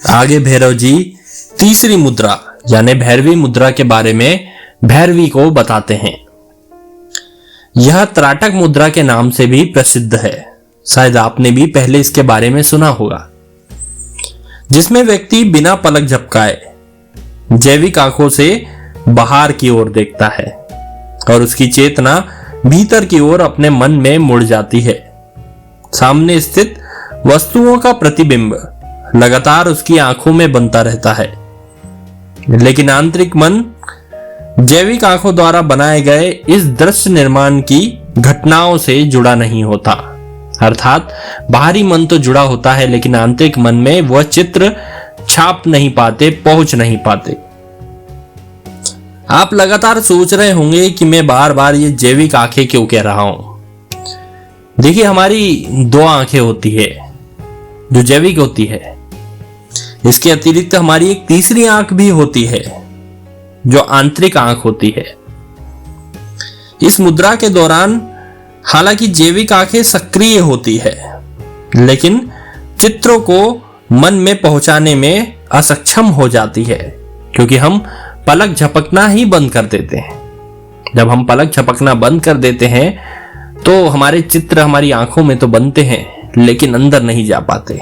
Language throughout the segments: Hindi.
आगे भैरव जी तीसरी मुद्रा यानी भैरवी मुद्रा के बारे में भैरवी को बताते हैं। यह त्राटक मुद्रा के नाम से भी प्रसिद्ध है, शायद आपने भी पहले इसके बारे में सुना होगा, जिसमें व्यक्ति बिना पलक झपकाए जैविक आंखों से बाहर की ओर देखता है और उसकी चेतना भीतर की ओर अपने मन में मुड़ जाती है। सामने स्थित वस्तुओं का प्रतिबिंब लगातार उसकी आंखों में बनता रहता है, लेकिन आंतरिक मन जैविक आंखों द्वारा बनाए गए इस दृश्य निर्माण की घटनाओं से जुड़ा नहीं होता। अर्थात बाहरी मन तो जुड़ा होता है, लेकिन आंतरिक मन में वह चित्र छाप नहीं पाते, पहुंच नहीं पाते। आप लगातार सोच रहे होंगे कि मैं बार बार ये जैविक आंखें क्यों कह रहा हूं। देखिए, हमारी दो आंखें होती है जो जैविक होती है। इसके अतिरिक्त हमारी एक तीसरी आंख भी होती है जो आंतरिक आंख होती है। इस मुद्रा के दौरान हालांकि जैविक आंखें सक्रिय होती है, लेकिन चित्रों को मन में पहुंचाने में असक्षम हो जाती है, क्योंकि हम पलक झपकना ही बंद कर देते हैं। जब हम पलक झपकना बंद कर देते हैं तो हमारे चित्र हमारी आंखों में तो बनते हैं, लेकिन अंदर नहीं जा पाते।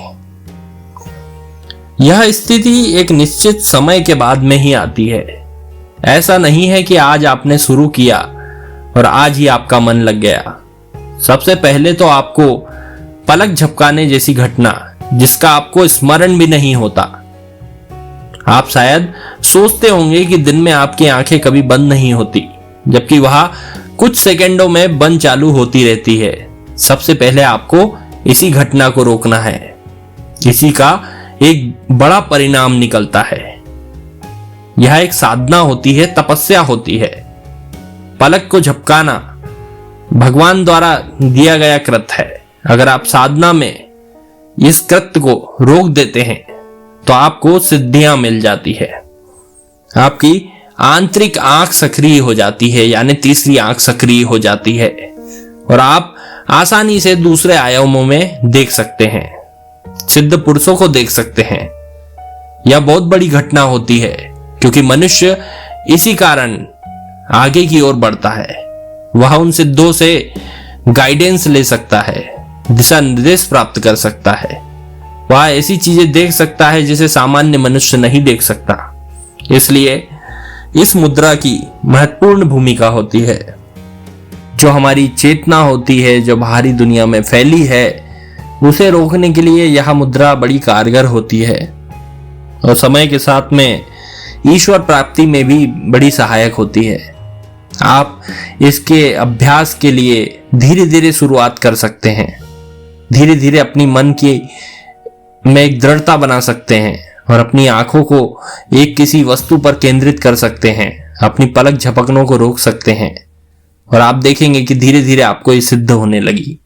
यह स्थिति एक निश्चित समय के बाद में ही आती है। ऐसा नहीं है कि आज आपने शुरू किया और आज ही आपका मन लग गया। सबसे पहले तो आपको पलक झपकाने जैसी घटना, जिसका आपको स्मरण भी नहीं होता। आप शायद सोचते होंगे कि दिन में आपकी आंखें कभी बंद नहीं होती, जबकि वह कुछ सेकंडों में बंद चालू होती रहती है। सबसे पहले आपको इसी घटना को रोकना है। इसी का एक बड़ा परिणाम निकलता है। यह एक साधना होती है, तपस्या होती है। पलक को झपकाना भगवान द्वारा दिया गया कृत्य है। अगर आप साधना में इस कृत्य को रोक देते हैं तो आपको सिद्धियां मिल जाती है। आपकी आंतरिक आंख सक्रिय हो जाती है, यानी तीसरी आंख सक्रिय हो जाती है और आप आसानी से दूसरे आयामों में देख सकते हैं, सिद्ध पुरुषों को देख सकते हैं। यह बहुत बड़ी घटना होती है, क्योंकि मनुष्य इसी कारण आगे की ओर बढ़ता है। वह उन सिद्धों से गाइडेंस ले सकता है, दिशा निर्देश प्राप्त कर सकता है। वह ऐसी चीजें देख सकता है जिसे सामान्य मनुष्य नहीं देख सकता। इसलिए इस मुद्रा की महत्वपूर्ण भूमिका होती है। जो हमारी चेतना होती है, जो बाहरी दुनिया में फैली है, उसे रोकने के लिए यह मुद्रा बड़ी कारगर होती है और समय के साथ में ईश्वर प्राप्ति में भी बड़ी सहायक होती है। आप इसके अभ्यास के लिए धीरे धीरे शुरुआत कर सकते हैं। धीरे धीरे अपनी मन की में एक दृढ़ता बना सकते हैं और अपनी आंखों को एक किसी वस्तु पर केंद्रित कर सकते हैं। अपनी पलक झपकनों को रोक सकते हैं और आप देखेंगे कि धीरे धीरे आपको ये सिद्ध होने लगी।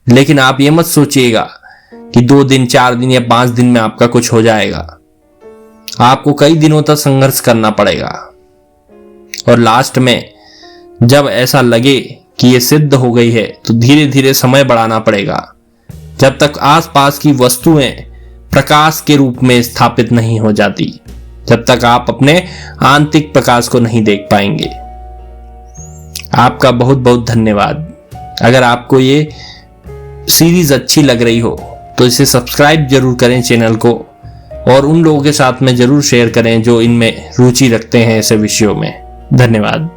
लेकिन आप ये मत सोचिएगा कि 2 दिन, 4 दिन या 5 दिन में आपका कुछ हो जाएगा। आपको कई दिनों तक संघर्ष करना पड़ेगा और लास्ट में जब ऐसा लगे कि ये सिद्ध हो गई है तो धीरे धीरे समय बढ़ाना पड़ेगा, जब तक आसपास की वस्तुएं प्रकाश के रूप में स्थापित नहीं हो जाती, जब तक आप अपने आंतरिक प्रकाश को नहीं देख पाएंगे। आपका बहुत बहुत धन्यवाद। अगर आपको ये सीरीज अच्छी लग रही हो तो इसे सब्सक्राइब जरूर करें चैनल को, और उन लोगों के साथ में जरूर शेयर करें जो इनमें रुचि रखते हैं ऐसे विषयों में। धन्यवाद।